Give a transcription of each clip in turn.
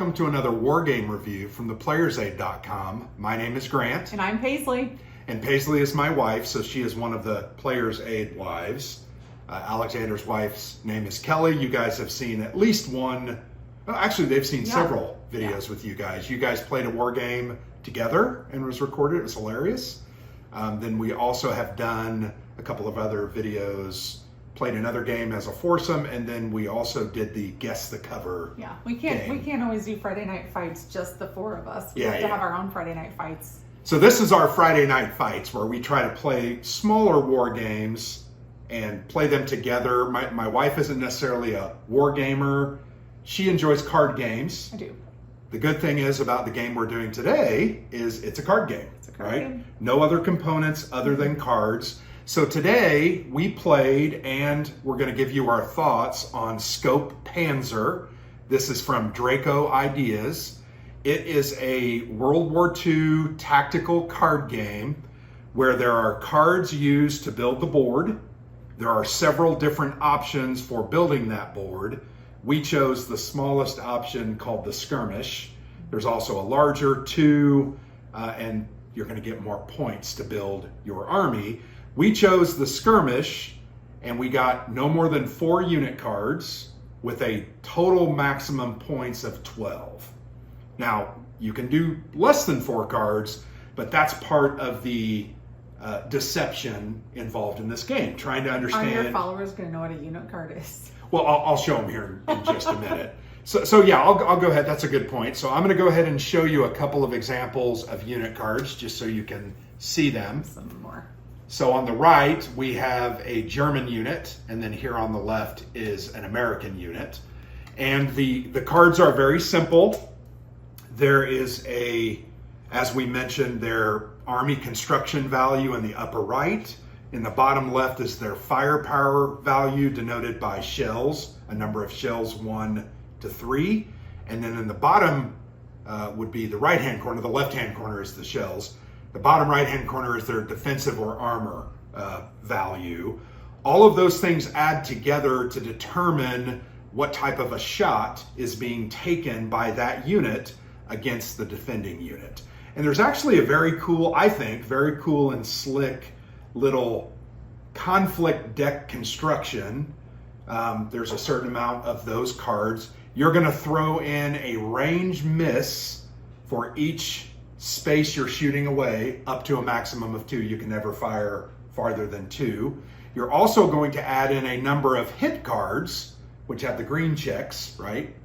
welcome to another War Game review from theplayersaid.com. My name is Grant. And I'm Paisley. And Paisley is my wife, so she is one of the Players Aid wives. Alexander's wife's name is Kelly. You guys have seen at least one, well, actually they've seen several videos with you guys. You guys played a war game together and was recorded. It was hilarious. Then we also have done a couple of other videos, played another game as a foursome, and then we also did the guess the cover. Yeah, we can't always do Friday night fights, just the four of us. We have to have our own Friday night fights. So this is our Friday night fights where we try to play smaller war games and play them together. My wife isn't necessarily a war gamer. She enjoys card games. I do. The good thing is about the game we're doing today is it's a card game. It's a card game. No other components other than cards. So today we played, and we're going to give you our thoughts on Scope Panzer. This is from Draco Ideas. It is a World War II tactical card game where there are cards used to build the board. There are several different options for building that board. We chose the smallest option called the skirmish. There's also a larger two, and you're going to get more points to build your army. We chose the skirmish, and we got no more than 4 unit cards with a total maximum points of 12. Now, you can do less than 4 cards, but that's part of the deception involved in this game, trying to understand. Are your followers going to know what a unit card is? Well, I'll show them here in just a minute. So yeah, I'll go ahead. That's a good point. So I'm going to go ahead and show you a couple of examples of unit cards just so you can see them. Some more. So on the right, we have a German unit, and then here on the left is an American unit. And the cards are very simple. There is as we mentioned, their army construction value in the upper right. In the bottom left is their firepower value denoted by shells, a number of shells 1 to 3. And then in the bottom would be the right-hand corner. The left-hand corner is the shells. The bottom right-hand corner is their defensive or armor value. All of those things add together to determine what type of a shot is being taken by that unit against the defending unit. And there's actually a very cool, I think, very cool and slick little conflict deck construction. There's a certain amount of those cards. You're going to throw in a range miss for each space you're shooting away, up to a maximum of 2. You can never fire farther than 2. You're also going to add in a number of hit cards, which have the green checks, right?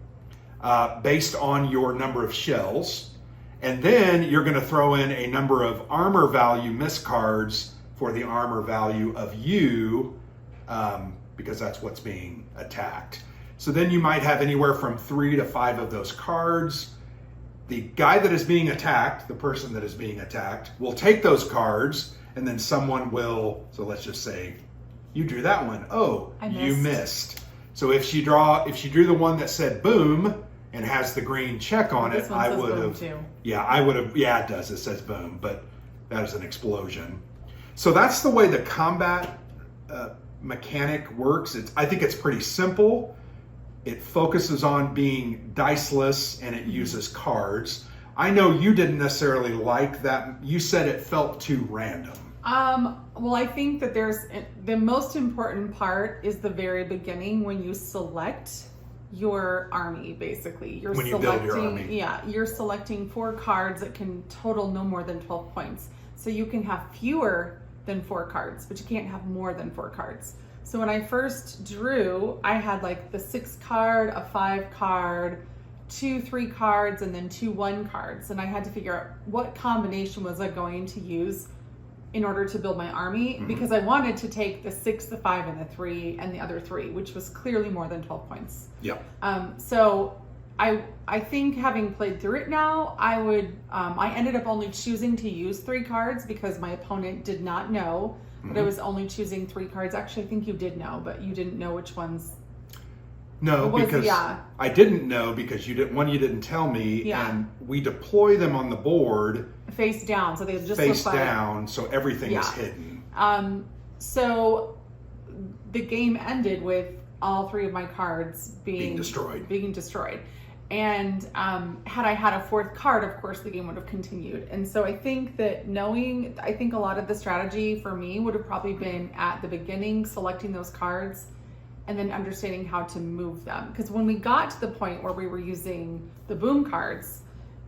Based on your number of shells. And then you're going to throw in a number of armor value miss cards for the armor value of you, because that's what's being attacked. So then you might have anywhere from 3 to 5 of those cards. The guy that is being attacked, the person that is being attacked, will take those cards, and then someone will, so let's just say you drew that one. Oh, you missed. So if she drew the one that said boom and has the green check on it, I would have, yeah, it does. It says boom, but that is an explosion. So that's the way the combat mechanic works. I think it's pretty simple. It focuses on being diceless, and it uses cards. I know you didn't necessarily like that. You said it felt too random. Well, I think that the most important part is the very beginning when you select your army, basically. You build your army. Yeah, you're selecting 4 cards that can total no more than 12 points. So you can have fewer than 4 cards, but you can't have more than 4 cards. So when I first drew, I had like the 6 card, a 5 card, 2 3 cards, and then 2 1 cards. And I had to figure out what combination was I going to use in order to build my army, because I wanted to take the 6, the 5, and the 3, and the other 3, which was clearly more than 12 points. Yeah. So I think having played through it now, I ended up only choosing to use 3 cards because my opponent did not know that I was only choosing 3 cards. Actually, I think you did know, but you didn't know which ones. No, because I didn't know because you didn't tell me, and we deploy them on the board face down, so they just face down, so everything is hidden. So the game ended with all 3 of my cards being destroyed. And had I had a fourth card, of course, the game would have continued. And so I think that I think a lot of the strategy for me would have probably been at the beginning, selecting those cards and then understanding how to move them. Because when we got to the point where we were using the boom cards,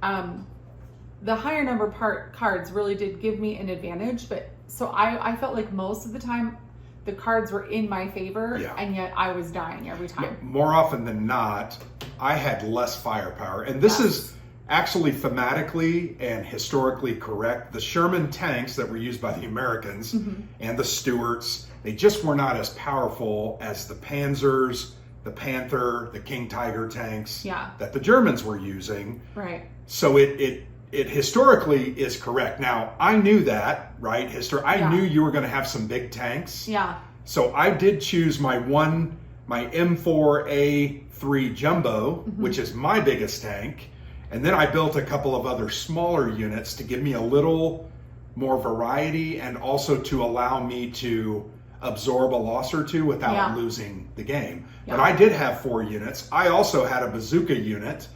the higher number cards really did give me an advantage. But so I felt like most of the time the cards were in my favor, and yet I was dying every time. More often than not, I had less firepower. And this is actually thematically and historically correct. The Sherman tanks that were used by the Americans and the Stuarts, they just were not as powerful as the Panzers, the Panther, the King Tiger tanks that the Germans were using. Right. So it historically is correct. Now, I knew that, right? I knew you were going to have some big tanks. Yeah. So I did choose my M4A3 Jumbo, which is my biggest tank. And then I built a couple of other smaller units to give me a little more variety and also to allow me to absorb a loss or two without losing the game. But I did have 4 units. I also had a bazooka unit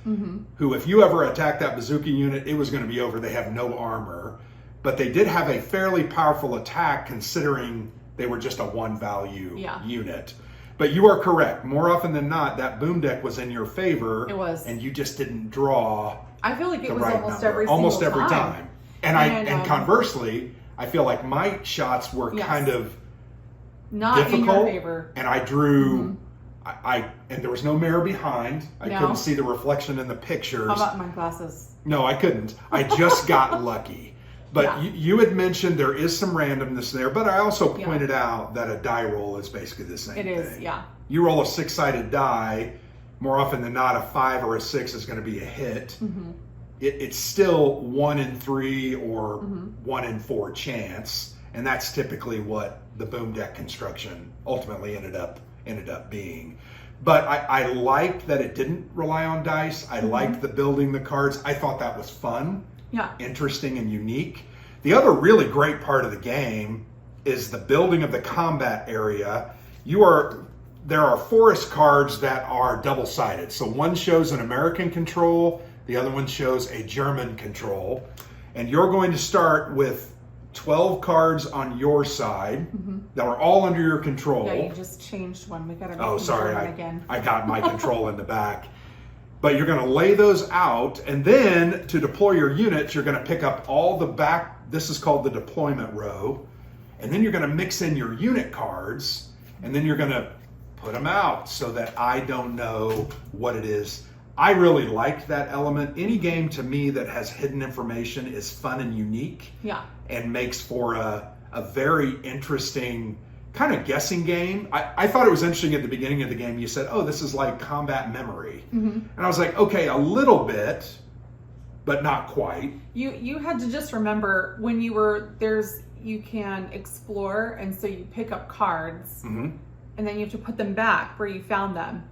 who, if you ever attacked that bazooka unit, it was going to be over. They have no armor. But they did have a fairly powerful attack considering they were just a 1 value unit. But you are correct. More often than not, that boom deck was in your favor. It was. And you just didn't draw. I feel like it was right almost number. almost every time. And conversely, I feel like my shots were kind of not difficult, in your favor. And I drew and there was no mirror behind. I couldn't see the reflection in the pictures. How about my glasses? No, I couldn't. I just got lucky. But you had mentioned there is some randomness there, but I also pointed out that a die roll is basically the same thing. It is, yeah. You roll a 6-sided die, more often than not, a 5 or a 6 is going to be a hit. It's still 1 in 3 or 1 in 4 chance, and that's typically what the boom deck construction ultimately ended up being. But I liked that it didn't rely on dice. I liked the building the cards. I thought that was fun. Interesting and unique. The other really great part of the game is the building of the combat area. There are forest cards that are double-sided. So one shows an American control, the other one shows a German control. And you're going to start with 12 cards on your side that are all under your control. Yeah, you just changed one. We got to again. I got my control in the back. But you're going to lay those out, and then to deploy your units, you're going to pick up all the back. This is called the deployment row. And then you're going to mix in your unit cards, and then you're going to put them out so that I don't know what it is. I really liked that element. Any game to me that has hidden information is fun and unique. And makes for a very interesting kind of guessing game. I thought it was interesting at the beginning of the game. You said, oh, this is like combat memory. And I was like, okay, a little bit, but not quite. You had to just remember when you can explore, and so you pick up cards, and then you have to put them back where you found them.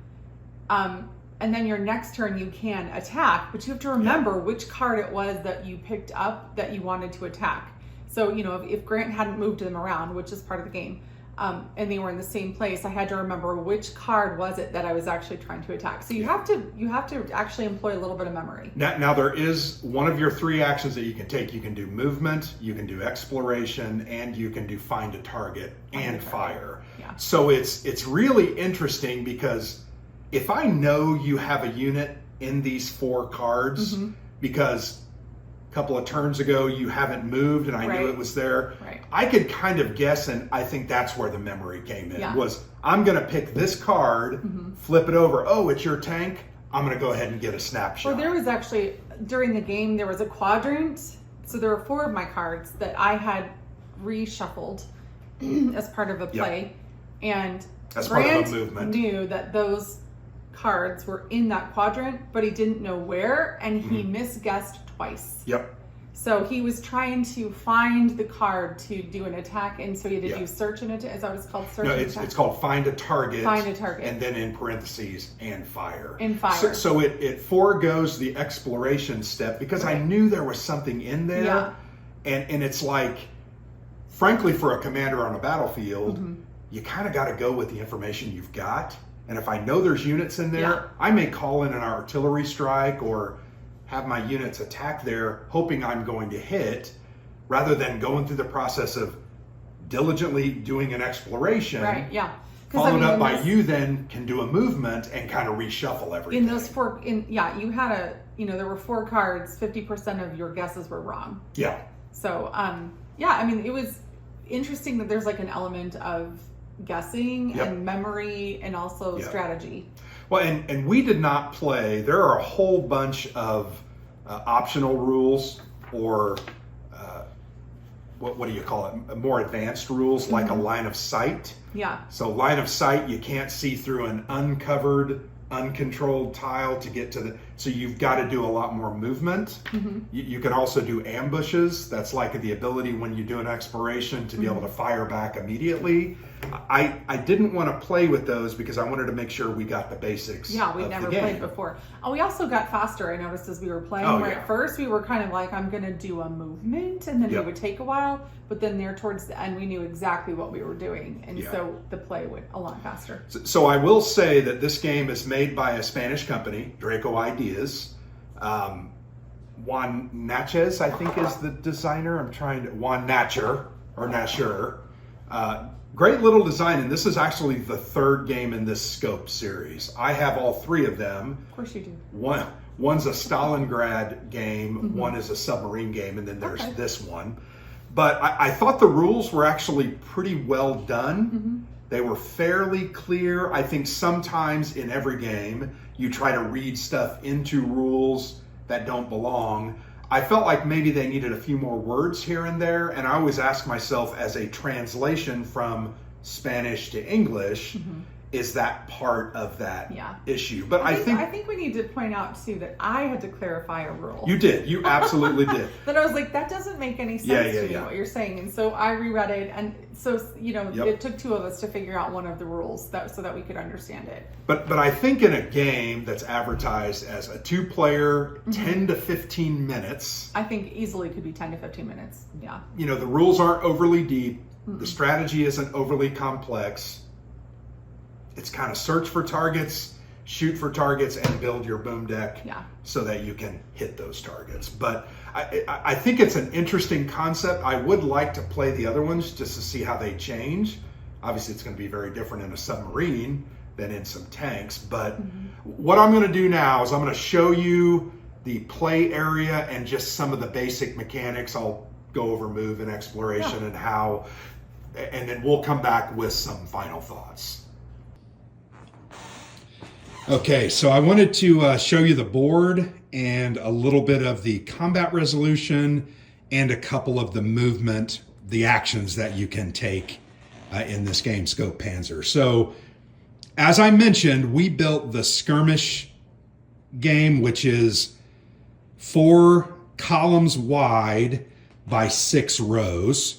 And then your next turn you can attack, but you have to remember which card it was that you picked up that you wanted to attack. So, if Grant hadn't moved them around, which is part of the game, and they were in the same place, I had to remember which card was it that I was actually trying to attack. So you have to actually employ a little bit of memory. Now there is one of your 3 actions that you can take. You can do movement, you can do exploration, and you can do find a target and fire. So it's really interesting because if I know you have a unit in these 4 cards, because a couple of turns ago you haven't moved and I knew it was there, I could kind of guess, and I think that's where the memory came in, was I'm going to pick this card, flip it over, oh, it's your tank, I'm going to go ahead and get a snapshot. Well, there was actually, during the game, there was a quadrant, so there were 4 of my cards that I had reshuffled as part of a play, and as Grant part of a movement. Knew that those cards were in that quadrant, but he didn't know where, and he misguessed twice. So he was trying to find the card to do an attack, and so he had to do search and attack. Is that what it's called? Search and attack? It's called find a target. Find a target. And then in parentheses, and fire. And fire. So it forgoes the exploration step because I knew there was something in there. And it's like, frankly, for a commander on a battlefield, you kind of got to go with the information you've got. And if I know there's units in there, I may call in an artillery strike or have my units attack there, hoping I'm going to hit, rather than going through the process of diligently doing an exploration. Right, yeah. Followed up by you then can do a movement and kind of reshuffle everything. In those four, you had there were 4 cards, 50% of your guesses were wrong. Yeah. So, I mean, it was interesting that there's like an element of guessing and memory and also strategy. Well, and we did not play, there are a whole bunch of optional rules or what do you call it? More advanced rules, like a line of sight. Yeah. So line of sight, you can't see through an uncovered, uncontrolled tile to get to the, so you've got to do a lot more movement. You can also do ambushes. That's like the ability when you do an exploration to be able to fire back immediately. I didn't want to play with those because I wanted to make sure we got the basics. Yeah, we never played before. Oh, we also got faster. I noticed as we were playing. At first, we were kind of like, I'm going to do a movement, and then it would take a while. But then there towards the end, we knew exactly what we were doing, and so the play went a lot faster. So I will say that this game is made by a Spanish company, Draco Ideas. Juan Natchez, I think, is the designer. Juan Natcher or Nasher. Great little design, and this is actually the 3rd game in this Scope series. I have all 3 of them. Of course you do. One's a Stalingrad game, one is a submarine game, and then there's this one. But I thought the rules were actually pretty well done. They were fairly clear. I think sometimes in every game, you try to read stuff into rules that don't belong. I felt like maybe they needed a few more words here and there, and I always ask myself, as a translation from Spanish to English, is that part of that issue? But I think we need to point out too that I had to clarify a rule. You did. You absolutely did. But I was like, that doesn't make any sense to me what you're saying, and so I reread it, and so it took 2 of us to figure out one of the rules so that we could understand it. But I think in a game that's advertised as a 2-player, 10 to 15 minutes, I think easily could be 10 to 15 minutes. Yeah. The rules aren't overly deep. The strategy isn't overly complex. It's kind of search for targets, shoot for targets, and build your boom deck so that you can hit those targets. But I think it's an interesting concept. I would like to play the other ones just to see how they change. Obviously, it's going to be very different in a submarine than in some tanks. But what I'm going to do now is I'm going to show you the play area and just some of the basic mechanics. I'll go over move and exploration and how, and then we'll come back with some final thoughts. Okay, so I wanted to show you the board and a little bit of the combat resolution and a couple of the movement, the actions that you can take in this game, Scope Panzer. So, as I mentioned, we built the skirmish game, which is 4 columns wide by 6 rows.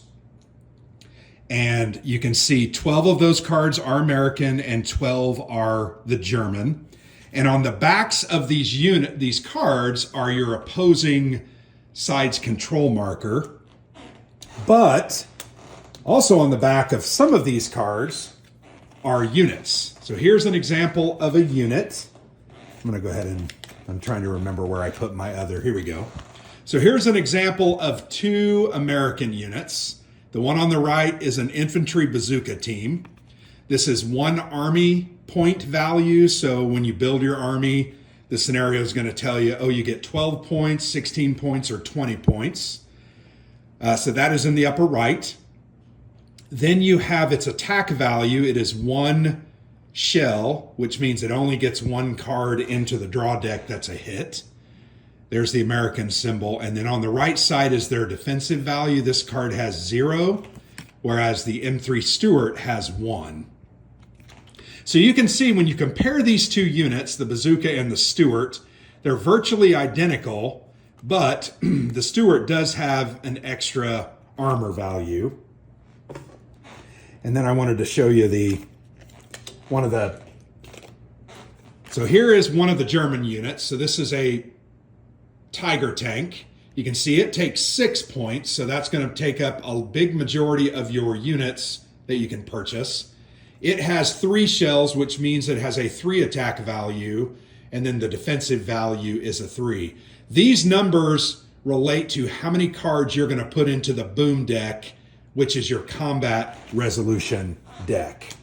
And you can see 12 of those cards are American and 12 are the German. And on the backs of these cards are your opposing side's control marker. But also on the back of some of these cards are units. So here's an example of a unit. I'm going to go ahead and I'm trying to remember where I put my other. Here we go. So here's an example of 2 American units. The one on the right is an infantry bazooka team. This is 1 army point value. So when you build your army, the scenario is going to tell you, oh, you get 12 points, 16 points, or 20 points. So that is in the upper right. Then you have its attack value. It is 1 shell, which means it only gets 1 card into the draw deck that's a hit. There's the American symbol. And then on the right side is their defensive value. This card has 0, whereas the M3 Stuart has 1. So you can see when you compare these 2 units, the bazooka and the Stuart, they're virtually identical, but the Stuart does have an extra armor value. And then I wanted to show you so here is one of the German units. So this is a Tiger tank. You can see it takes 6 points, so that's going to take up a big majority of your units that you can purchase. it has 3 shells, which means it has a 3 attack value, and then the defensive value is a 3. These numbers relate to how many cards you're going to put into the boom deck, which is your combat resolution deck.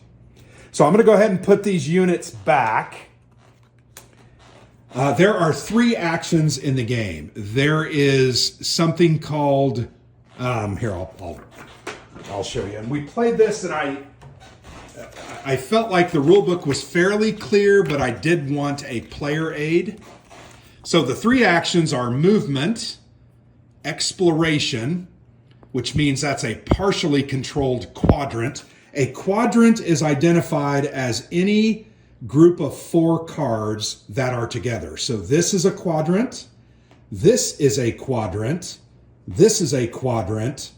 So I'm going to go ahead and put these units back. There are 3 actions in the game. There is something called, here, I'll show you. And we played this, and I felt like the rule book was fairly clear, but I did want a player aid. So the 3 actions are movement, exploration, which means that's a partially controlled quadrant. A quadrant is identified as any group of 4 cards that are together. So this is a quadrant, this is a quadrant, this is a quadrant,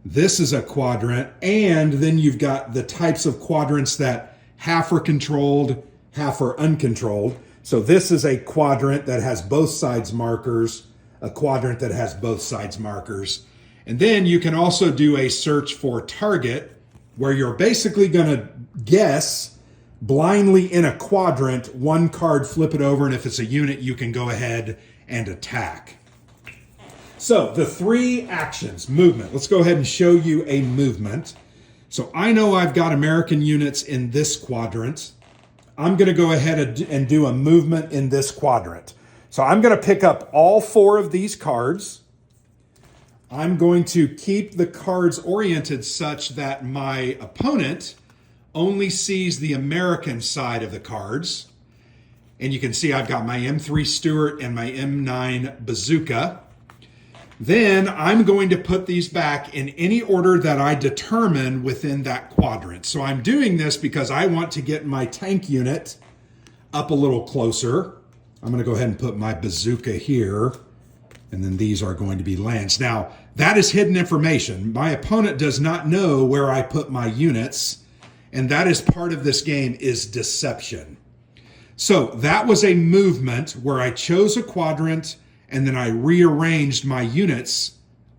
this is a quadrant, and then you've got the types of quadrants that half are controlled, half are uncontrolled. So this is a quadrant that has both sides markers, a quadrant that has both sides markers. And then you can also do a search for target, where you're basically going to guess blindly in a quadrant, 1 card, flip it over, and if it's a unit, you can go ahead and attack. So the 3 actions, movement. Let's go ahead and show you a movement. So I know I've got American units in this quadrant. I'm going to go ahead and do a movement in this quadrant. So I'm going to pick up all 4 of these cards. I'm going to keep the cards oriented such that my opponent only sees the American side of the cards. And you can see I've got my M3 Stuart and my M9 Bazooka. Then I'm going to put these back in any order that I determine within that quadrant. So I'm doing this because I want to get my tank unit up a little closer. I'm going to go ahead and put my bazooka here, and then these are going to be lands. Now, that is hidden information. My opponent does not know where I put my units, and that is part of this game, is deception. So that was a movement where I chose a quadrant, and then I rearranged my units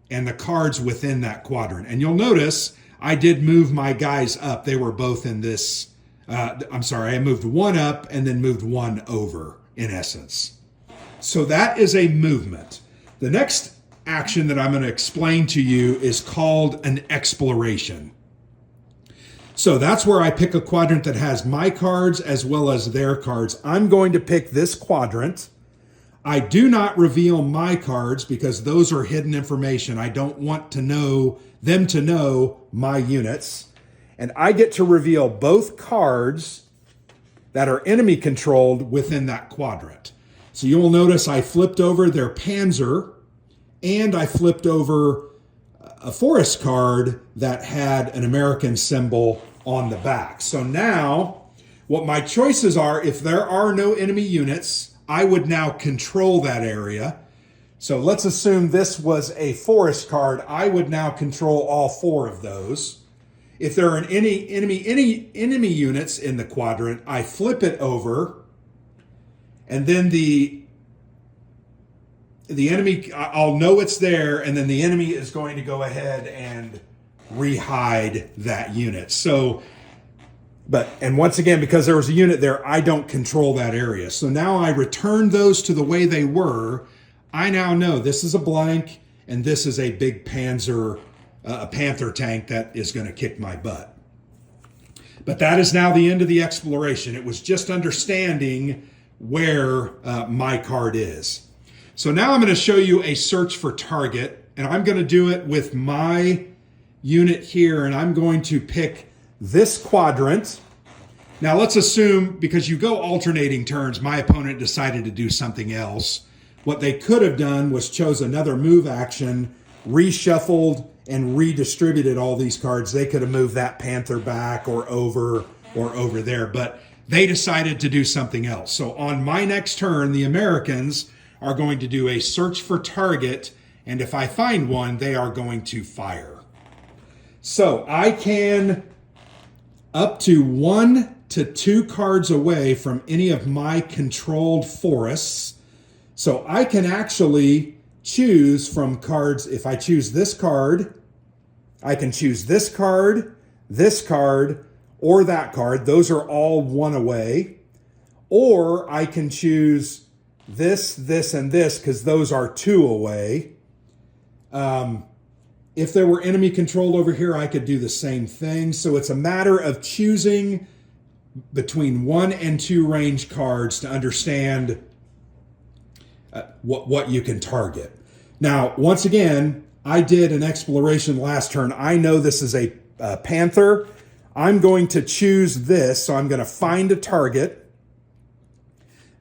and the cards within that quadrant. And you'll notice I did move my guys up. They were both in this, I moved 1 up and then moved 1 over, in essence. So that is a movement. The next action that I'm going to explain to you is called an exploration. So that's where I pick a quadrant that has my cards as well as their cards. I'm going to pick this quadrant. I do not reveal my cards because those are hidden information. I don't want them to know my units. And I get to reveal both cards that are enemy controlled within that quadrant. So you will notice I flipped over their Panzer, and I flipped over a forest card that had an American symbol on the back. So now what my choices are, if there are no enemy units, I would now control that area. So let's assume this was a forest card. I would now control all 4 of those. If there are any enemy units in the quadrant, I flip it over, and then the enemy, I'll know it's there, and then the enemy is going to go ahead and re-hide that unit. So, and once again, because there was a unit there, I don't control that area. So now I return those to the way they were. I now know this is a blank, and this is a big Panzer, a Panther tank that is going to kick my butt. But that is now the end of the exploration. It was just understanding where my card is. So now I'm going to show you a search for target, and I'm going to do it with my unit here, and I'm going to pick this quadrant. Now let's assume, because you go alternating turns, my opponent decided to do something else. What they could have done was chose another move action, reshuffled, and redistributed all these cards. They could have moved that Panther back or over there, but they decided to do something else. So on my next turn, the Americans are going to do a search for target, and if I find one, they are going to fire. So I can, up to 1 to 2 cards away from any of my controlled forests. So I can actually choose from cards. If I choose this card, I can choose this card, or that card. Those are all one away. Or I can choose this, this, and this because those are two away. If there were enemy control over here, I could do the same thing. So it's a matter of choosing between 1 and 2 range cards to understand what you can target. Now, once again, I did an exploration last turn. I know this is a Panther. I'm going to choose this, so I'm going to find a target.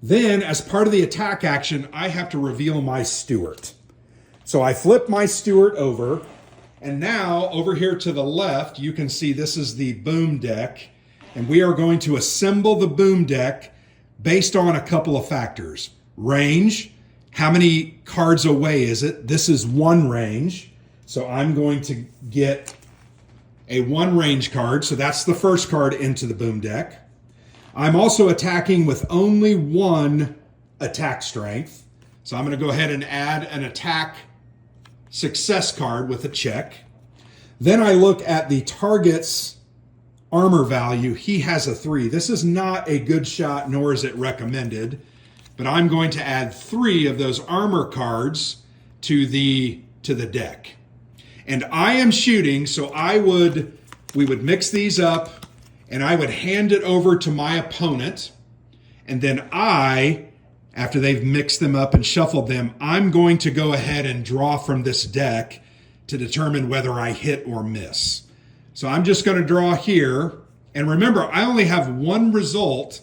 Then, as part of the attack action, I have to reveal my Stuart. So I flip my Stuart over, and now over here to the left, you can see this is the boom deck, and we are going to assemble the boom deck based on a couple of factors. Range, how many cards away is it? This is 1 range, so I'm going to get a 1 range card, so that's the first card into the boom deck. I'm also attacking with only 1 attack strength, so I'm going to go ahead and add an attack success card with a check. Then I look at the target's armor value. He has a 3. This is not a good shot, nor is it recommended, but I'm going to add 3 of those armor cards to the deck. And I am shooting, so we would mix these up, and I would hand it over to my opponent, and then after they've mixed them up and shuffled them, I'm going to go ahead and draw from this deck to determine whether I hit or miss. So I'm just going to draw here. And remember, I only have 1 result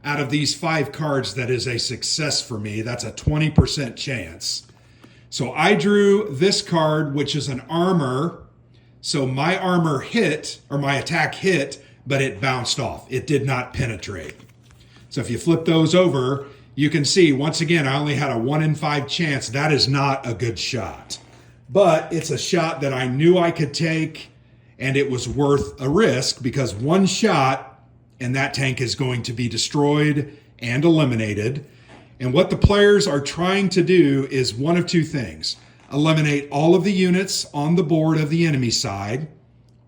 out of these 5 cards that is a success for me. That's a 20% chance. So I drew this card, which is an armor. So my armor hit, or my attack hit, but it bounced off. It did not penetrate. So if you flip those over, you can see, once again, I only had a 1 in 5 chance. That is not a good shot. But it's a shot that I knew I could take, and it was worth a risk because 1 shot and that tank is going to be destroyed and eliminated. And what the players are trying to do is one of 2 things. Eliminate all of the units on the board of the enemy side,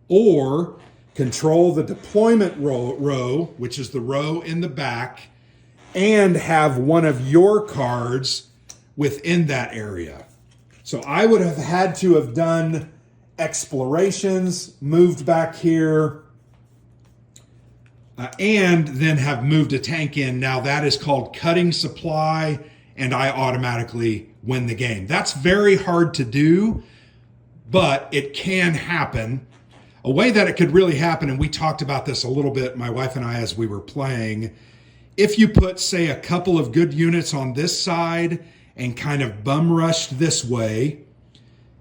or control the deployment row, which is the row in the back, and have one of your cards within that area. So I would have had to have done explorations, moved back here, and then have moved a tank in. Now that is called cutting supply, and I automatically win the game. That's very hard to do, but it can happen. A way that it could really happen, and we talked about this a little bit, my wife and I, as we were playing, if you put, say, a couple of good units on this side and kind of bum rushed this way,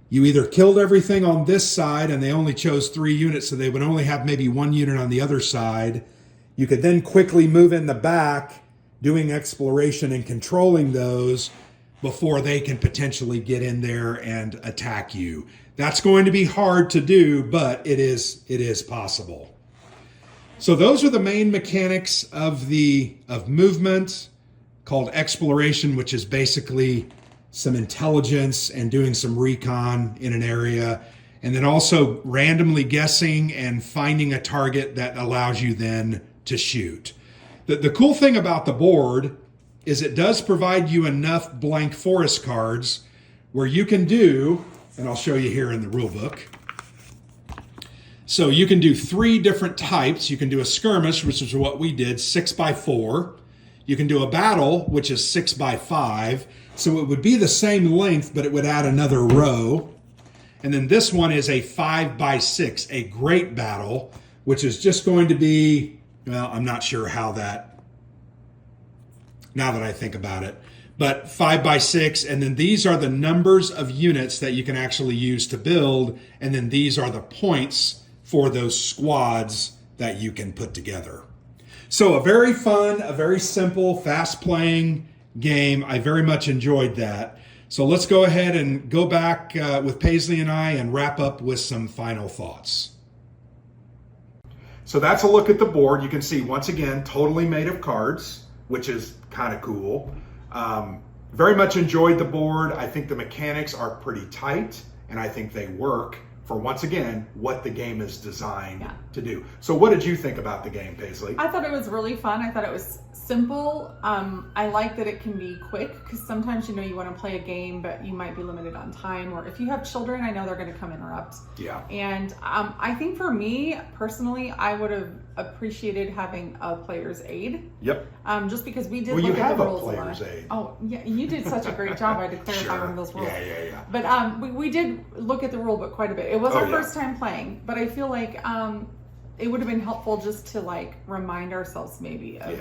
you either killed everything on this side and they only chose 3 units, so they would only have maybe 1 unit on the other side. You could then quickly move in the back, doing exploration and controlling those before they can potentially get in there and attack you. That's going to be hard to do, but it is possible. So those are the main mechanics of movement, called exploration, which is basically some intelligence and doing some recon in an area, and then also randomly guessing and finding a target that allows you then to shoot. The cool thing about the board is it does provide you enough blank forest cards where you can do, and I'll show you here in the rule book. So you can do 3 different types. You can do a skirmish, which is what we did, 6x4. You can do a battle, which is 6x5. So it would be the same length, but it would add another row. And then this one is a 5x6, a great battle, which is just going to be, well, I'm not sure how that, now that I think about it, but 5x6, and then these are the numbers of units that you can actually use to build, and then these are the points for those squads that you can put together. So a very fun, a very simple, fast-playing game. I very much enjoyed that. So let's go ahead and go back with Paisley and I and wrap up with some final thoughts. So that's a look at the board. You can see, once again, totally made of cards, which is kind of cool. Very much enjoyed the board. I think the mechanics are pretty tight, and I think they work for, once again, what the game is designed to do. So what did you think about the game, Paisley? I thought it was really fun. I thought it was simple. I like that it can be quick, because sometimes, you know, you want to play a game, but you might be limited on time. Or if you have children, I know they're going to come interrupt. Yeah. And I think for me, personally, I would have appreciated having a player's aid. Yep. Just because we did look at the you rules have a player's aid. Oh, yeah. You did such a great job. I had to clarify one of those rules. Yeah. But we did look at the rule book quite a bit. It was our first time playing, but I feel like it would have been helpful just to like remind ourselves maybe of,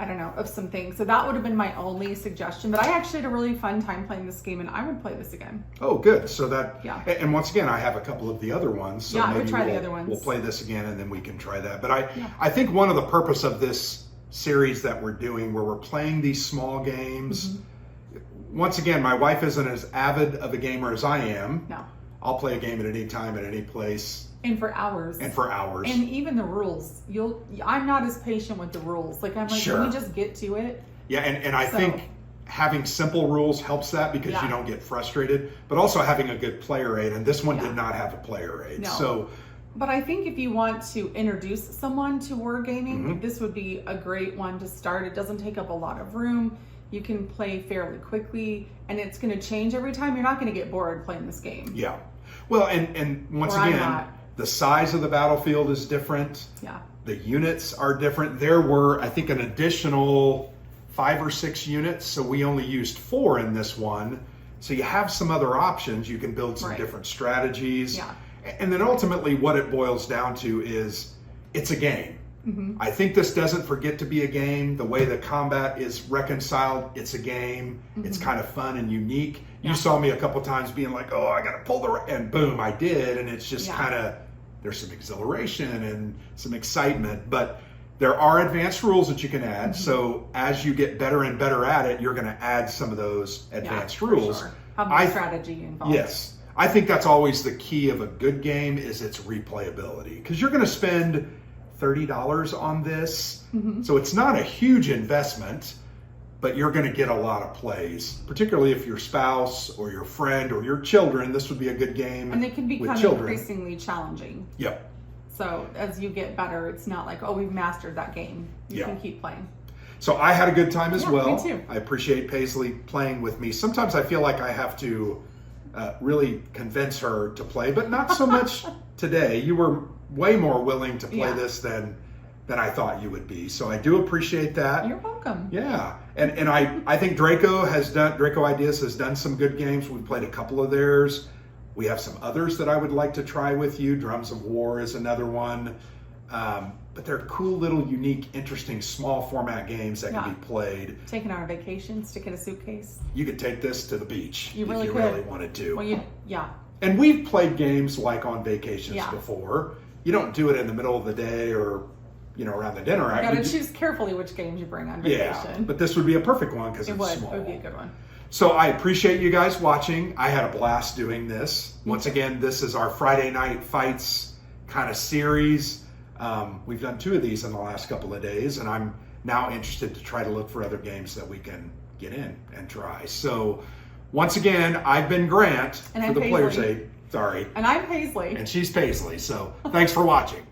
I don't know, of some things. So that would have been my only suggestion. But I actually had a really fun time playing this game, and I would play this again. Oh, good. So that, and once again, I have a couple of the other ones. So I would maybe try the other ones. We'll play this again, and then we can try that. But I think one of the purpose of this series that we're doing, where we're playing these small games, once again, my wife isn't as avid of a gamer as I am. No. I'll play a game at any time, at any place. And for hours. And even the rules. I'm not as patient with the rules. Like, I'm like, can we just get to it? Yeah, and I think having simple rules helps that, because you don't get frustrated. But also having a good player aid, and this one did not have a player aid. No. So, but I think if you want to introduce someone to wargaming, this would be a great one to start. It doesn't take up a lot of room. You can play fairly quickly, and it's going to change every time. You're not going to get bored playing this game. Yeah. Well, and once again, the size of the battlefield is different. Yeah. The units are different. There were, I think, an additional 5 or 6 units, so we only used 4 in this one. So you have some other options. You can build some different strategies. Yeah. And then ultimately what it boils down to is it's a game. I think this doesn't forget to be a game. The way the combat is reconciled, it's a game. It's kind of fun and unique. You saw me a couple times being like, oh, I got to pull and boom, I did. And it's just kind of, there's some exhilaration and some excitement. But there are advanced rules that you can add. So as you get better and better at it, you're going to add some of those advanced rules. Sure. Have more strategy involved. Yes. I think that's always the key of a good game, is its replayability. Because you're going to spend $30 on this. So it's not a huge investment, but you're going to get a lot of plays, particularly if your spouse or your friend or your children. This would be a good game. And they can become increasingly challenging. Yep. So as you get better, it's not like, oh, we've mastered that game. You can keep playing. So I had a good time as well. Me too. I appreciate Paisley playing with me. Sometimes I feel like I have to really convince her to play, but not so much today. You were way more willing to play this than I thought you would be. So I do appreciate that. You're welcome. Yeah. And I think Draco Ideas has done some good games. We've played a couple of theirs. We have some others that I would like to try with you. Drums of War is another one. But they're cool little, unique, interesting, small format games that can be played. Taking on a vacation, stick in a suitcase. You could take this to the beach if you really wanted to. Well, And we've played games like on vacations before. You don't do it in the middle of the day or, around the dinner. You got to choose carefully which games you bring on vacation. Yeah, but this would be a perfect one because it's small. It would be a good one. So I appreciate you guys watching. I had a blast doing this. Once again, this is our Friday Night Fights kind of series. We've done 2 of these in the last couple of days, and I'm now interested to try to look for other games that we can get in and try. So once again, I've been Grant for the Player's Aid. Sorry. And I'm Paisley. And she's Paisley. So thanks for watching.